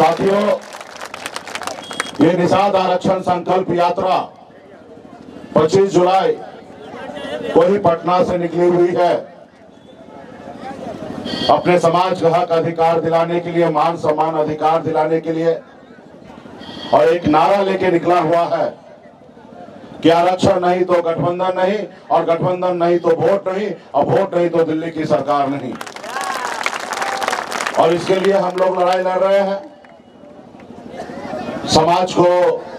साथियों, ये निषाद आरक्षण संकल्प यात्रा 25 जुलाई को ही पटना से निकली हुई है। अपने समाज का हक अधिकार दिलाने के लिए, मान सम्मान अधिकार दिलाने के लिए, और एक नारा लेके निकला हुआ है कि आरक्षण नहीं तो गठबंधन नहीं, और गठबंधन नहीं तो वोट नहीं, और वोट नहीं तो दिल्ली की सरकार नहीं। और इसके लिए हम लोग लड़ाई लड़ रहे हैं। समाज को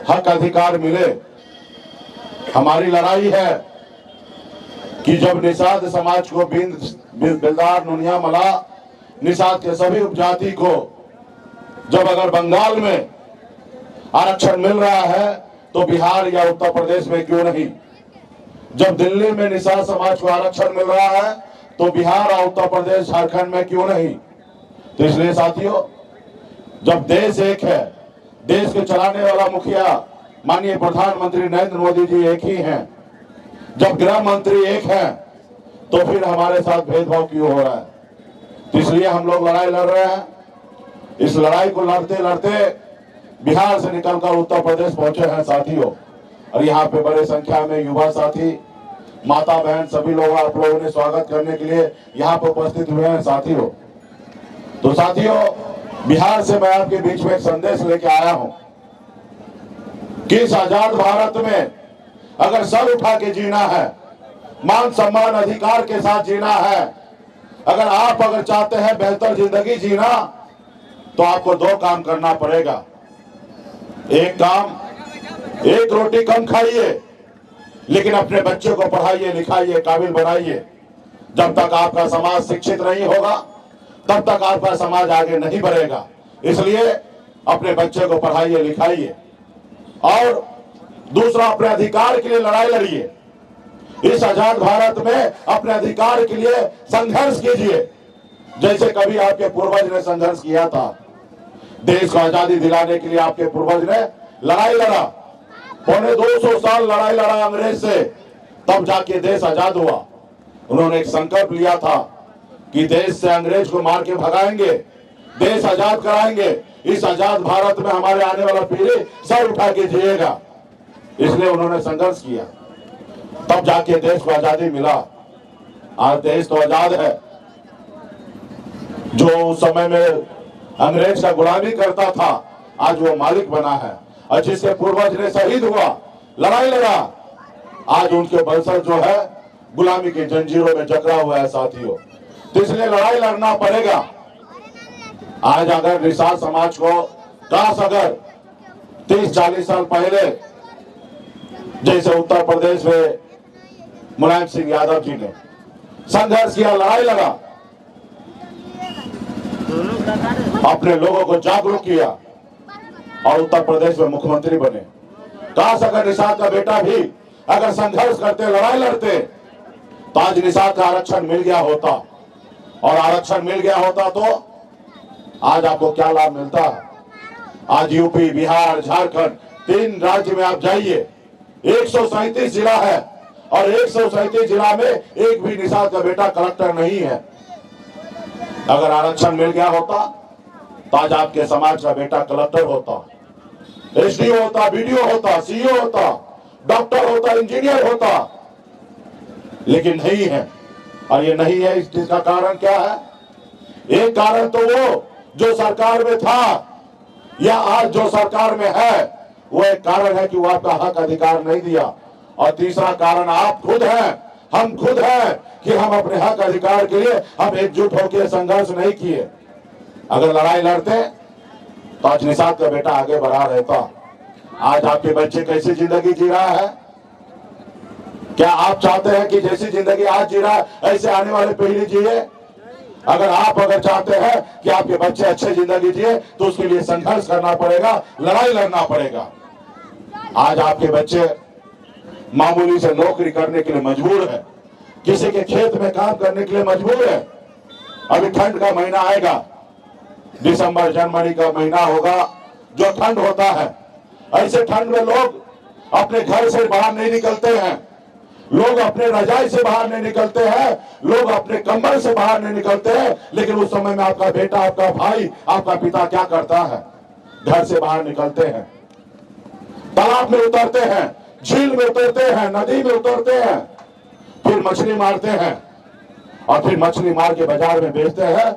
हक अधिकार मिले। हमारी लड़ाई है कि जब निषाद समाज को बिलदार, नुनिया, मला, निषाद के सभी उपजाति को जब अगर बंगाल में आरक्षण मिल रहा है तो बिहार या उत्तर प्रदेश में क्यों नहीं? जब दिल्ली में निषाद समाज को आरक्षण मिल रहा है तो बिहार और उत्तर प्रदेश, झारखंड में क्यों नहीं? तो इसलिए साथियों, जब देश एक है, देश को चलाने वाला मुखिया माननीय प्रधानमंत्री नरेंद्र मोदी जी एक ही हैं, जब गृह मंत्री एक हैं, तो फिर हमारे साथ भेदभाव क्यों हो रहा है? तो इसलिए हम लोग लड़ाई लड़ रहे हैं। इस लड़ाई को लड़ते लड़ते बिहार से निकलकर उत्तर प्रदेश पहुंचे हैं साथियों। और यहाँ पे बड़े संख्या में युवा साथी, माता बहन, सभी लोग आप लोगों ने स्वागत करने के लिए यहाँ पे उपस्थित हुए हैं साथियों। तो साथियों, बिहार से मैं आपके बीच में एक संदेश लेके आया हूं कि इस आजाद भारत में अगर सर उठा के जीना है, मान सम्मान अधिकार के साथ जीना है, अगर चाहते हैं बेहतर जिंदगी जीना, तो आपको दो काम करना पड़ेगा। एक काम, एक रोटी कम खाइए, लेकिन अपने बच्चे को पढ़ाइए, लिखाइए, काबिल बनाइए। जब तक आपका समाज शिक्षित नहीं होगा तब तक आपका समाज आगे नहीं बढ़ेगा। इसलिए अपने बच्चे को पढ़ाइए, लिखाइए, और दूसरा, अपने अधिकार के लिए लड़ाई लड़िए। इस आजाद भारत में अपने अधिकार के लिए संघर्ष कीजिए, जैसे कभी आपके पूर्वज ने संघर्ष किया था। देश को आजादी दिलाने के लिए आपके पूर्वज ने लड़ाई लड़ा, 250 साल लड़ाई लड़ा अंग्रेज से, तब जाके देश आजाद हुआ। उन्होंने एक संकल्प लिया था कि देश से अंग्रेज को मार के भगाएंगे, देश आजाद कराएंगे। इस आजाद भारत में हमारे आने वाला पीढ़ी सर उठा के जिएगा। इसलिए उन्होंने संघर्ष किया, तब जाके देश को आजादी मिला। आज देश तो आजाद है। जो उस समय में अंग्रेज का गुलामी करता था, आज वो मालिक बना है। और जिसके पूर्वज ने शहीद हुआ, लड़ाई लड़ा, आज उनके वंशज जो है गुलामी की जंजीरों में जकड़ा हुआ है साथियों। तो इसलिए लड़ाई लड़ना पड़ेगा। आज अगर निषाद समाज को काश अगर 30-40 साल पहले जैसे उत्तर प्रदेश में मुलायम सिंह यादव जी ने संघर्ष किया, लड़ाई लड़ा, अपने लोगों को जागरूक किया और उत्तर प्रदेश में मुख्यमंत्री बने। काश अगर निषाद का बेटा भी अगर संघर्ष करते, लड़ाई लड़ते, तो आज निषाद का आरक्षण मिल गया होता। और आरक्षण मिल गया होता तो आज आपको क्या लाभ मिलता है? आज यूपी, बिहार, झारखंड, 3 राज्य में आप जाइए, 137 जिला है, और 137 जिला में एक भी निषाद का बेटा कलेक्टर नहीं है। अगर आरक्षण मिल गया होता तो आज आपके समाज का बेटा कलेक्टर होता, एसडीओ होता, बीडीओ होता, सीईओ होता, डॉक्टर होता, इंजीनियर होता, लेकिन नहीं है। और ये नहीं है, इसका कारण क्या है? एक कारण तो वो जो सरकार में था या आज जो सरकार में है, वो एक कारण है कि वो आपका हक अधिकार नहीं दिया। और तीसरा कारण आप खुद हैं, हम खुद हैं कि हम अपने हक अधिकार के लिए हम एकजुट होकर संघर्ष नहीं किए। अगर लड़ाई लड़ते तो आज निषाद का बेटा आगे बढ़ा रहता। आज आपके बच्चे कैसी जिंदगी जी रहा है? क्या आप चाहते हैं कि जैसी जिंदगी आज जी रहा है ऐसे आने वाले पीढ़ी जिए? अगर चाहते हैं कि आपके बच्चे अच्छे जिंदगी जिए तो उसके लिए संघर्ष करना पड़ेगा, लड़ाई लड़ना पड़ेगा। आज आपके बच्चे मामूली से नौकरी करने के लिए मजबूर है, किसी के खेत में काम करने के लिए मजबूर है। अभी ठंड का महीना आएगा, दिसंबर जनवरी का महीना होगा, जो ठंड होता है, ऐसे ठंड में लोग अपने घर से बाहर नहीं निकलते हैं, लोग अपने रजाई से बाहर नहीं निकलते हैं, लोग अपने कंबल से बाहर नहीं निकलते हैं। लेकिन उस समय में आपका बेटा, आपका भाई, आपका पिता क्या करता है? घर से बाहर निकलते हैं, तालाब में उतरते हैं, झील में उतरते हैं, नदी में उतरते हैं, फिर मछली मारते हैं और फिर मछली मार के बाजार में बेचते हैं,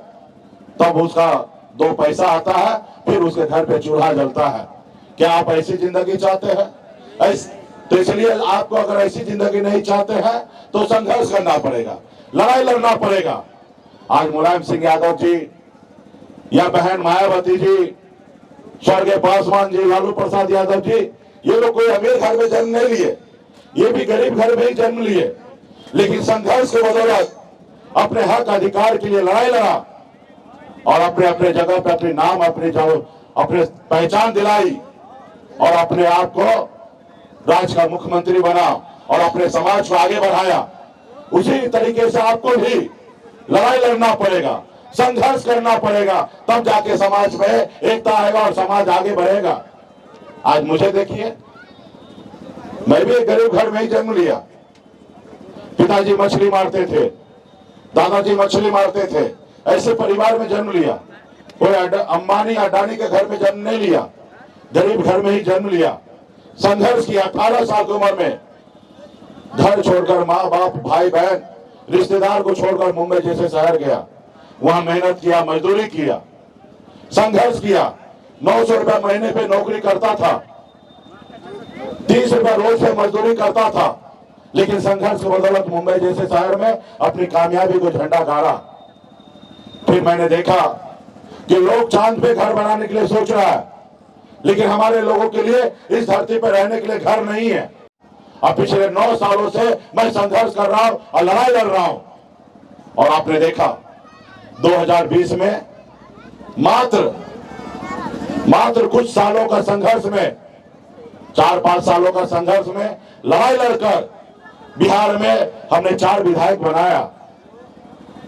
तब उसका 2 पैसा आता है, फिर उसके घर पे चूल्हा जलता है। क्या आप ऐसी जिंदगी चाहते हैं? तो इसलिए आपको अगर ऐसी जिंदगी नहीं चाहते हैं तो संघर्ष करना पड़ेगा, लड़ाई लड़ना पड़ेगा। आज मुलायम सिंह यादव जी या बहन मायावती जी, स्वर्गीय पासवान जी, लालू प्रसाद यादव जी, ये लोग कोई अमीर घर में जन्म नहीं लिए, ये भी गरीब घर में ही जन्म लिए, लेकिन संघर्ष के बदौलत अपने हक अधिकार के लिए लड़ाई लड़ा और अपने अपने जगह पे अपने नाम, अपने पहचान दिलाई और अपने आप को राज्य का मुख्यमंत्री बना और अपने समाज को आगे बढ़ाया। उसी तरीके से आपको भी लड़ाई लड़ना पड़ेगा, संघर्ष करना पड़ेगा, तब जाके समाज में एकता आएगा और समाज आगे बढ़ेगा। आज मुझे देखिए, मैं भी एक गरीब घर में ही जन्म लिया। पिताजी मछली मारते थे, दादाजी मछली मारते थे, ऐसे परिवार में जन्म लिया। कोई अंबानी अडानी के घर में जन्म नहीं लिया, गरीब घर में ही जन्म लिया। संघर्ष किया। 18 साल की उम्र में घर छोड़कर, माँ बाप, भाई बहन, रिश्तेदार को छोड़कर मुंबई जैसे शहर गया। वहां मेहनत किया, मजदूरी किया, संघर्ष किया। 900 रुपया महीने पे नौकरी करता था, 30 रुपया रोज से मजदूरी करता था, लेकिन संघर्ष की बदौलत मुंबई जैसे शहर में अपनी कामयाबी को झंडा गाड़ा। फिर मैंने देखा कि लोग चांद पे घर बनाने के लिए सोच रहा है, लेकिन हमारे लोगों के लिए इस धरती पर रहने के लिए घर नहीं है। अब पिछले 9 सालों से मैं संघर्ष कर रहा हूं और लड़ाई लड़ रहा हूं, और आपने देखा 2020 में मात्र कुछ सालों का संघर्ष में, 4-5 सालों का संघर्ष में लड़ाई लड़कर बिहार में हमने 4 विधायक बनाया।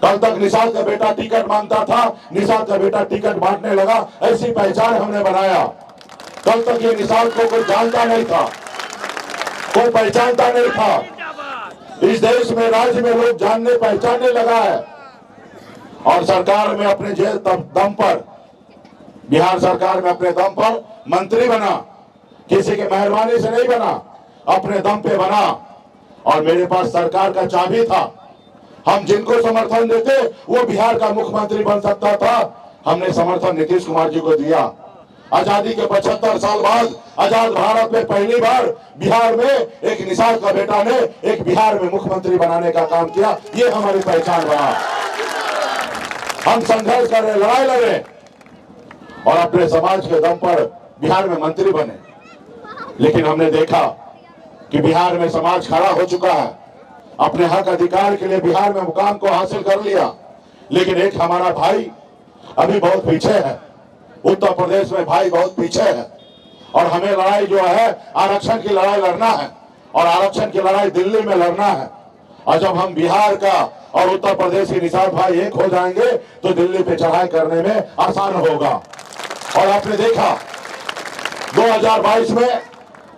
कल तक निषाद का बेटा टिकट मांगता था, निषाद का बेटा टिकट बांटने लगा, ऐसी पहचान हमने बनाया। कल तक ये निषाद को कोई जानता नहीं था, कोई पहचानता नहीं था। इस देश में, राज्य में लोग जानने पहचानने लगा है। और सरकार में अपने दम पर, बिहार सरकार में अपने दम पर मंत्री बना, किसी के मेहरबानी से नहीं बना, अपने दम पे बना। और मेरे पास सरकार का चाबी था, हम जिनको समर्थन देते वो बिहार का मुख्यमंत्री बन सकता था। हमने समर्थन नीतीश कुमार जी को दिया। आजादी के 75 साल बाद आजाद भारत में पहली बार बिहार में एक निषाद का बेटा ने एक बिहार में मुख्यमंत्री बनाने का काम किया। ये हमारी पहचान बना। हम संघर्ष कर रहे, लड़ाई लड़े और अपने समाज के दम पर बिहार में मंत्री बने। लेकिन हमने देखा कि बिहार में समाज खड़ा हो चुका है, अपने हक अधिकार के लिए बिहार में मुकाम को हासिल कर लिया। लेकिन एक हमारा भाई अभी बहुत पीछे है, उत्तर प्रदेश में भाई बहुत पीछे है। और हमें लड़ाई जो है आरक्षण की लड़ाई लड़ना है, और आरक्षण की लड़ाई दिल्ली में लड़ना है। और जब हम बिहार का और उत्तर प्रदेश के निषाद भाई एक हो जाएंगे तो दिल्ली पे चढ़ाई करने में आसान होगा। और आपने देखा 2022 में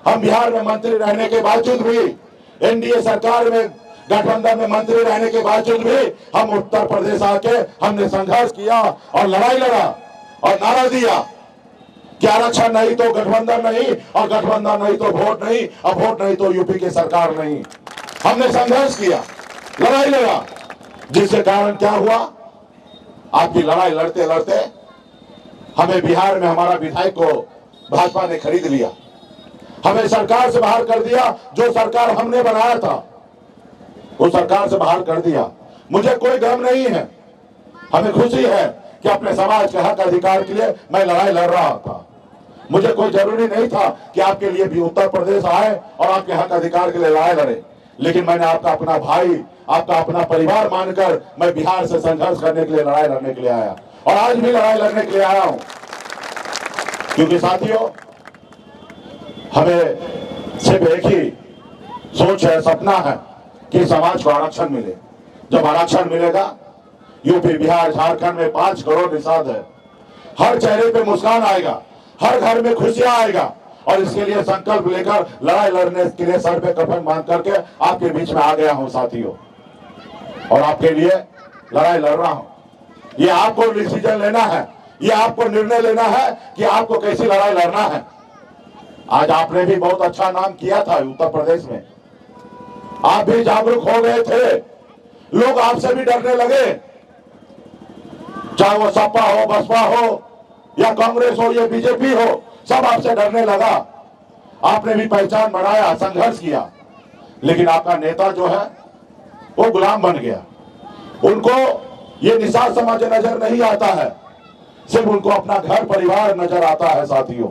हम बिहार में मंत्री रहने के बावजूद भी, एनडीए सरकार में गठबंधन में मंत्री रहने के बावजूद भी हम उत्तर प्रदेश आके हमने संघर्ष किया और लड़ाई लड़ा और नारा दिया कि आरक्षण नहीं तो गठबंधन नहीं, और गठबंधन नहीं तो वोट नहीं, और वोट नहीं तो यूपी की सरकार नहीं। हमने संघर्ष किया, लड़ाई लड़ा, जिसके कारण क्या हुआ, आपकी लड़ाई लड़ते लड़ते हमें बिहार में हमारा विधायक को भाजपा ने खरीद लिया, हमें सरकार से बाहर कर दिया। जो सरकार हमने बनाया था वो सरकार से बाहर कर दिया। मुझे कोई गम नहीं है, हमें खुशी है कि अपने समाज के हक अधिकार के लिए मैं लड़ाई लड़ रहा था। मुझे कोई जरूरी नहीं था कि आपके लिए भी उत्तर प्रदेश आए और आपके हक अधिकार के लिए लड़ाई लड़े, लेकिन मैंने आपका अपना भाई, आपका अपना परिवार मानकर मैं बिहार से संघर्ष करने के लिए, लड़ाई लड़ने के लिए आया, और आज भी लड़ाई लड़ने के लिए आया हूं। क्योंकि साथियों, हमें सिर्फ एक ही सोच है, सपना है कि समाज को आरक्षण मिले। जब आरक्षण मिलेगा, यूपी, बिहार, झारखंड में 5 करोड़ निषाद है, हर चेहरे पे मुस्कान आएगा, हर घर में खुशियां आएगा। और इसके लिए संकल्प लेकर लड़ाई लड़ने के लिए सर पे कफन बांध करके आपके बीच में आ गया हूं साथियों, और आपके लिए लड़ाई लड़ रहा हूं। ये आपको डिसीजन लेना है ये आपको निर्णय लेना है कि आपको कैसी लड़ाई लड़ना है। आज आपने भी बहुत अच्छा नाम किया था उत्तर प्रदेश में, आप भी जागरूक हो गए थे, लोग आपसे भी डरने लगे, चाहे वो सपा हो, बसपा हो या कांग्रेस हो या बीजेपी हो, सब आपसे डरने लगा। आपने भी पहचान बनाया, संघर्ष किया, लेकिन आपका नेता जो है वो गुलाम बन गया। उनको ये निषाद समाज नजर नहीं आता है, सिर्फ उनको अपना घर परिवार नजर आता है। साथियों,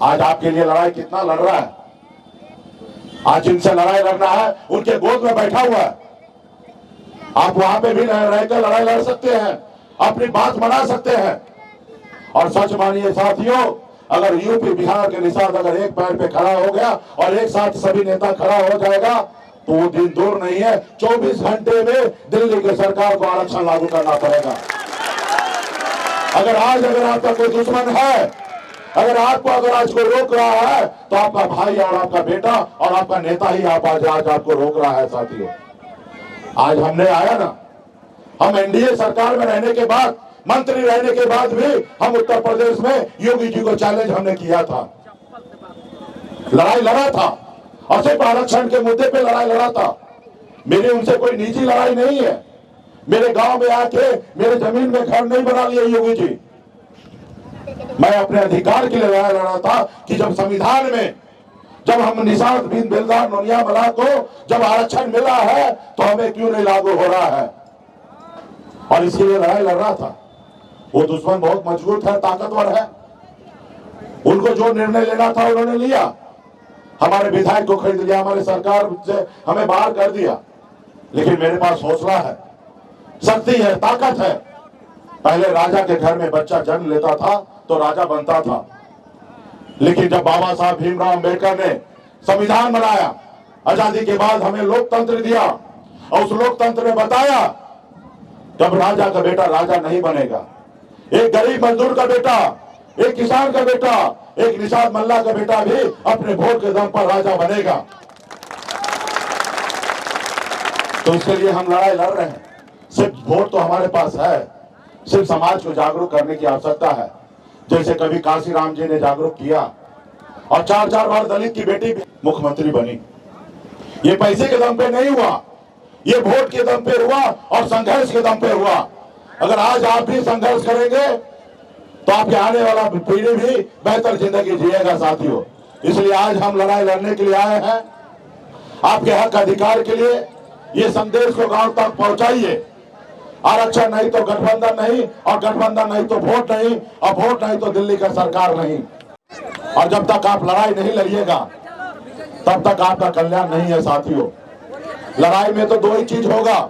आज आपके लिए लड़ाई कितना लड़ रहा है, आज जिनसे लड़ाई लड़ना है उनके गोद में बैठा हुआ है। आप वहां पे भी रहकर लड़ाई लड़ सकते हैं, अपनी बात बना सकते हैं। और सच मानिए साथियों, अगर यूपी बिहार के निषाद अगर एक पैर पे खड़ा हो गया और एक साथ सभी नेता खड़ा हो जाएगा तो वो दिन दूर नहीं है, 24 घंटे में दिल्ली की सरकार को आरक्षण लागू करना पड़ेगा। अगर आपका कोई दुश्मन है, अगर आज कोई रोक रहा है तो आपका भाई और आपका बेटा और आपका नेता ही आज आपको रोक रहा है। साथियों, आज हमने आया ना, हम एनडीए सरकार में रहने के बाद, मंत्री रहने के बाद भी हम उत्तर प्रदेश में योगी जी को चैलेंज हमने किया था, लड़ाई लड़ा था और सिर्फ आरक्षण के मुद्दे पे लड़ाई लड़ा था। मेरी उनसे कोई निजी लड़ाई नहीं है, मेरे गांव में आके मेरे जमीन में घर नहीं बना लिए योगी जी। मैं अपने अधिकार के लिए लड़ाई लड़ा था कि जब संविधान में जब हम निषाद बिन बेलदार नोनिया मला को जब आरक्षण मिला है तो हमें क्यों नहीं लागू हो रहा है, और इसके लिए लड़ाई लड़ रहा था। वो दुश्मन बहुत मजबूत है, ताकतवर है, उनको जो निर्णय लेना था उन्होंने लिया। हमारे विधायक को खरीद लिया, हमारे सरकार से हमें बाहर कर दिया, लेकिन मेरे पास हौसला है, शक्ति है, ताकत है। पहले राजा के घर में बच्चा जन्म लेता था तो राजा बनता था, लेकिन जब बाबा साहब भीमराव अंबेडकर ने संविधान बनाया, आजादी के बाद हमें लोकतंत्र दिया, और उस लोकतंत्र में बताया जब राजा का बेटा राजा नहीं बनेगा, एक गरीब मजदूर का बेटा, एक किसान का बेटा, एक निषाद मल्ला का बेटा भी अपने वोट के दम पर राजा बनेगा। तो इसके लिए हम लड़ाई लड़ रहे हैं। सिर्फ वोट तो हमारे पास है, सिर्फ समाज को जागरूक करने की आवश्यकता है। जैसे कभी काशीराम जी ने जागरूक किया और 4 बार दलित की बेटी भी मुख्यमंत्री बनी। ये पैसे के दम पे नहीं हुआ, ये वोट के दम पे हुआ और संघर्ष के दम पे हुआ। अगर आज आप भी संघर्ष करेंगे तो आपके आने वाला पीढ़ी भी बेहतर जिंदगी जिएगा। साथियों, इसलिए आज हम लड़ाई लड़ने के लिए आए हैं, आपके हक अधिकार के लिए। ये संदेश को गांव तक पहुंचाइए, आरक्षण नहीं तो गठबंधन नहीं, और गठबंधन नहीं तो वोट नहीं, और वोट नहीं तो दिल्ली का सरकार नहीं। और जब तक आप लड़ाई नहीं लड़िएगा तब तक आपका कल्याण नहीं है। साथियों, लड़ाई में तो 2 ही चीज होगा,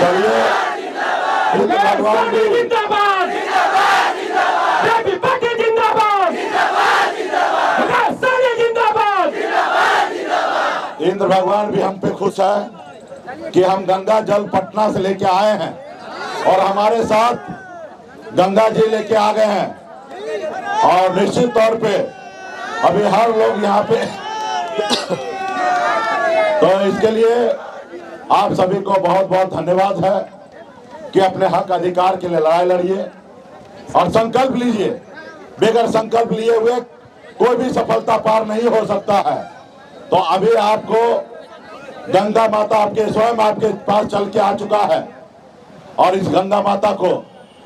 चलिए भगवान भी इंद्र भगवान भी हम पे खुश है कि हम गंगा जल पटना से लेके आए हैं और हमारे साथ गंगा जी लेके आ गए हैं। और निश्चित तौर पे अभी हर लोग यहाँ पे तो इसके लिए आप सभी को बहुत बहुत धन्यवाद है कि अपने हक अधिकार के लिए लड़ाई लड़िए और संकल्प लीजिए। बगैर संकल्प लिए हुए कोई भी सफलता पार नहीं हो सकता है। तो अभी आपको गंगा माता आपके स्वयं आपके पास चल के आ चुका है, और इस गंगा माता को,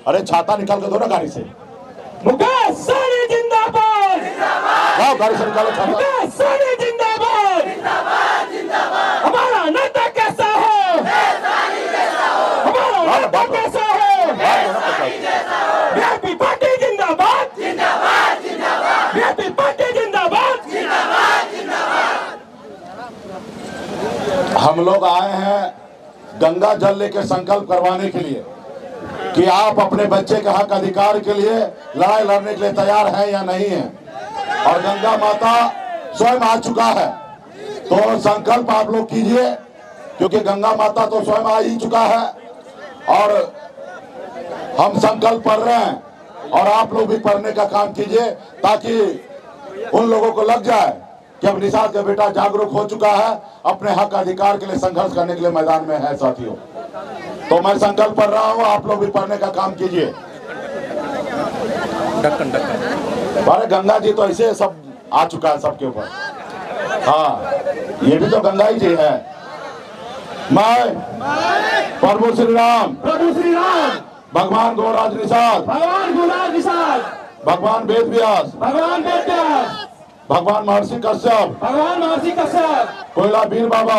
अरे छाता निकाल के दो ना गाड़ी से, मुकेश सहनी जिंदाबाद, गाड़ी से निकालो छाता। मुकेश सहनी जिंदाबाद, हमारा नेता कैसा हो, हमारा नेता कैसा हो, बीजेपी पार्टी जिंदाबाद, बीजेपी पार्टी जिंदाबाद। हम लोग आए हैं गंगा जल लेके संकल्प करवाने के लिए कि आप अपने बच्चे के हक अधिकार के लिए लड़ाई लड़ने के लिए तैयार हैं या नहीं है। और गंगा माता स्वयं आ चुका है, तो संकल्प आप लोग कीजिए, क्योंकि गंगा माता तो स्वयं आ ही चुका है। और हम संकल्प पढ़ रहे हैं और आप लोग भी पढ़ने का काम कीजिए, ताकि उन लोगों को लग जाए कि अब निषाद का बेटा जागरूक हो चुका है, अपने हक अधिकार के लिए संघर्ष करने के लिए मैदान में है साथियों। तो मैं संकल्प कर रहा हूं, आप लोग भी पढ़ने का काम कीजिए। अरे गंगा जी तो ऐसे सब आ चुका है सबके ऊपर। हाँ, ये भी तो गंगा ही जी है। मैं प्रभु श्री राम, भगवान गोराज निषाद, भगवान वेद व्यास, भगवान महर्षि कश्यप, कोयला वीर बाबा,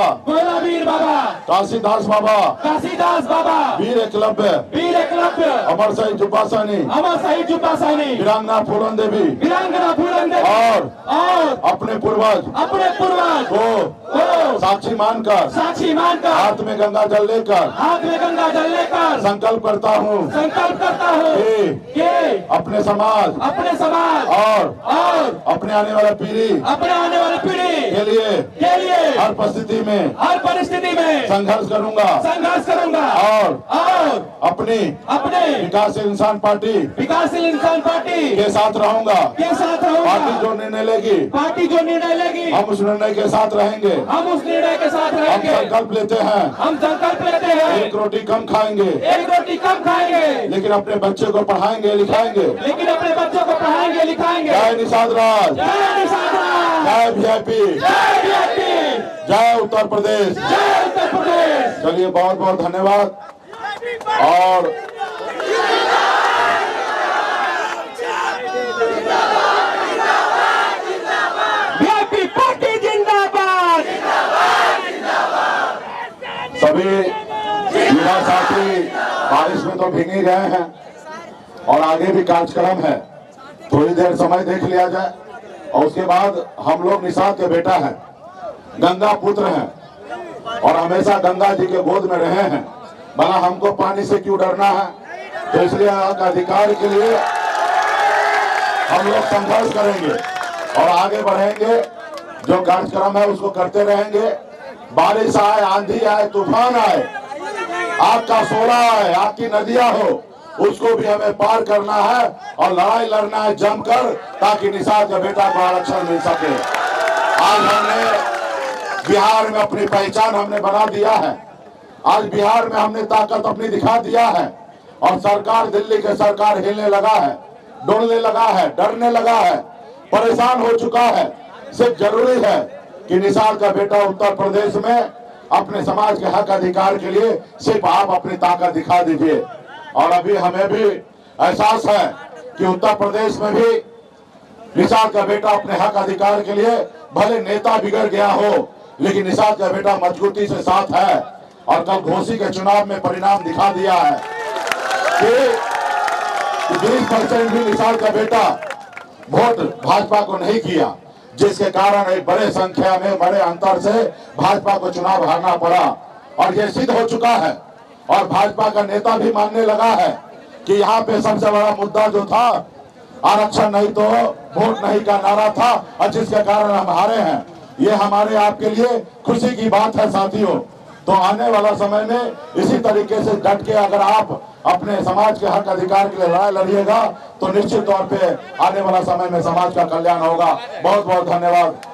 काशीदास बाबा, वीर एकलव्य, अमर शहीद जुब्बा सैनी, वीरांगना फूलन देवी, और अपने पूर्वज को साक्षी मानकर हाथ में गंगा जल लेकर संकल्प करता हूँ कि अपने समाज और अपने आने वाले पीढ़ी के लिए हर परिस्थिति में संघर्ष करूंगा और अपनी विकासशील इंसान पार्टी के साथ रहूंगा। पार्टी जो निर्णय लेगी हम उस निर्णय के साथ रहेंगे। हम संकल्प लेते हैं एक रोटी कम खाएंगे, लेकिन अपने बच्चे को पढ़ाएंगे लिखाएंगे। जय निषाद राज, जय वीआईपी, जय उत्तर प्रदेश। चलिए बहुत बहुत धन्यवाद। और वीआईपी पार्टी जिंदाबाद। सभी युवा साथी बारिश में तो भीग ही गए हैं और आगे भी कार्यक्रम है, थोड़ी देर समय देख लिया जाए। और उसके बाद हम लोग निषाद के बेटा हैं, गंगा पुत्र हैं और हमेशा गंगा जी के गोद में रहे हैं। भला हमको पानी से क्यों डरना है? तो इसलिए हक अधिकार के लिए हम लोग संघर्ष करेंगे और आगे बढ़ेंगे। जो कार्यक्रम है उसको करते रहेंगे। बारिश आए, आंधी आए, तूफान आए, आग का सोड़ा आए, आग की नदियां हो, उसको भी हमें पार करना है और लड़ाई लड़ना है जमकर, ताकि निषाद का बेटा को आरक्षण मिल सके। आज हमने बिहार में अपनी पहचान हमने बना दिया है। आज बिहार में हमने ताकत अपनी दिखा दिया है और सरकार, दिल्ली के सरकार हिलने लगा है, डोलने लगा है, डरने लगा है, परेशान हो चुका है। सिर्फ जरूरी है कि निषाद का बेटा उत्तर प्रदेश में अपने समाज के हक अधिकार के लिए सिर्फ आप अपनी ताकत दिखा दीजिए। और अभी हमें भी एहसास है कि उत्तर प्रदेश में भी निषाद का बेटा अपने हक अधिकार के लिए, भले नेता बिगड़ गया हो, लेकिन निषाद का बेटा मजबूती से साथ है। और कल घोसी के चुनाव में परिणाम दिखा दिया है कि 20% भी निषाद का बेटा वोट भाजपा को नहीं किया, जिसके कारण एक बड़े संख्या में बड़े अंतर से भाजपा को चुनाव हारना पड़ा। और ये सिद्ध हो चुका है और भाजपा का नेता भी मानने लगा है कि यहाँ पे सबसे बड़ा मुद्दा जो था आरक्षण नहीं तो वोट नहीं का नारा था, और जिसके कारण हम हारे हैं। ये हमारे आपके लिए खुशी की बात है साथियों। तो आने वाला समय में इसी तरीके से डट के अगर आप अपने समाज के हक अधिकार के लिए लड़ाई लड़िएगा तो निश्चित तौर पे आने वाला समय में समाज का कल्याण होगा। बहुत बहुत धन्यवाद।